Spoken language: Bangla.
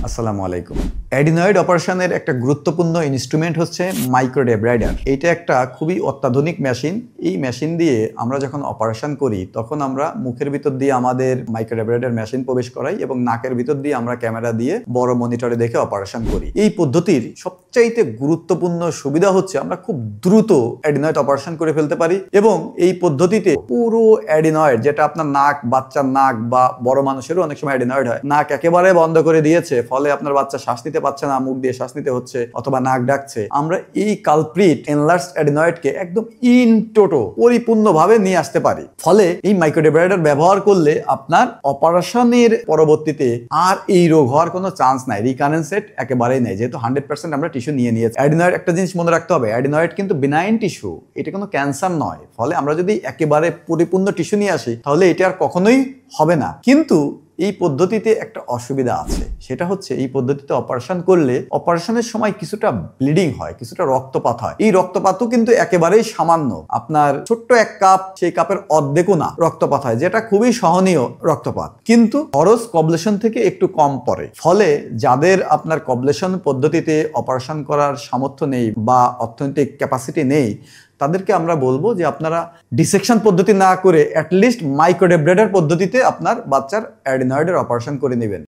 আসসালামু আলাইকুম। অ্যাডিনয়েড অপারেশনের একটা গুরুত্বপূর্ণ ইনস্ট্রুমেন্ট হচ্ছে মাইক্রোডেব্রাইডার। এটা একটা খুবই অত্যাধুনিক মেশিন। এই মেশিন দিয়ে আমরা যখন অপারেশন করি তখন আমরা মুখের ভিতর দিয়ে আমাদের মাইক্রোডেব্রাইডার মেশিন প্রবেশ করাই এবং নাকের ভিতর দিয়ে আমরা ক্যামেরা দিয়ে বড় মনিটরে দেখে অপারেশন করি। এই পদ্ধতির সবচাইতে গুরুত্বপূর্ণ সুবিধা হচ্ছে আমরা খুব দ্রুত অ্যাডিনয়েড অপারেশন করে ফেলতে পারি এবং এই পদ্ধতিতে পুরো অ্যাডিনয়েড, যেটা আপনার নাক, বাচ্চার নাক বা বড় মানুষেরও অনেক সময় অ্যাডিনয়েড হয়, নাক একেবারে বন্ধ করে দিয়েছে, ফলে আপনার বাচ্চা শ্বাস নিতে পারছে না, মুখ দিয়ে শ্বাস নিতে হচ্ছে অথবা নাক ডাকছে, আমরা এই কালপ্রিট এনলার্জড অ্যাডিনয়েডকে একদম ইন টোটো পরিপূর্ণভাবে নিয়ে আসতে পারি। ফলে এই মাইক্রোডেব্রাইডার ব্যবহার করলে আপনার অপারেশনের পরবর্তীতে আর এই রোগ হওয়ার কোনো চান্স নাই, রিকারেন্স রেট একেবারেই নাই, যেহেতু 100% আমরা টিস্যু নিয়ে নিয়েছি। অ্যাডিনয়েড, একটা জিনিস মনে রাখতে হবে, অ্যাডিনয়েড কিন্তু বিনাইন টিস্যু, এটা কোনো ক্যান্সার নয়। ফলে আমরা যদি একেবারে পরিপূর্ণ টিস্যু নিয়ে আসি তাহলে এটা আর কখনোই হবে না। কিন্তু এই পদ্ধতিতে একটা অসুবিধা আছে, সেটা হচ্ছে এই পদ্ধতিতে অপারেশন করলে অপারেশনের সময় কিছুটা ব্লিডিং হয়, কিছুটা রক্তপাত হয়। এই রক্তপাতও কিন্তু একেবারেই সামান্য, আপনার ছোট্ট এক কাপ, সেই কাপের অর্ধেকও না রক্তপাত হয়, যেটা খুবই সহনীয় রক্তপাত, কিন্তু খরচ কবলেশন থেকে একটু কম পড়ে। ফলে যাদের আপনার কবলেশন পদ্ধতিতে অপারেশন করার সামর্থ্য নেই বা অর্থনৈতিক ক্যাপাসিটি নেই, তাদেরকে আমরা বলবো যে আপনারা ডিসেকশন পদ্ধতি না করে অ্যাটলিস্ট মাইক্রোডেব্রাইডার পদ্ধতিতে আপনার বাচ্চার অ্যাডিনয়েডের অপারেশন করে নেবেন।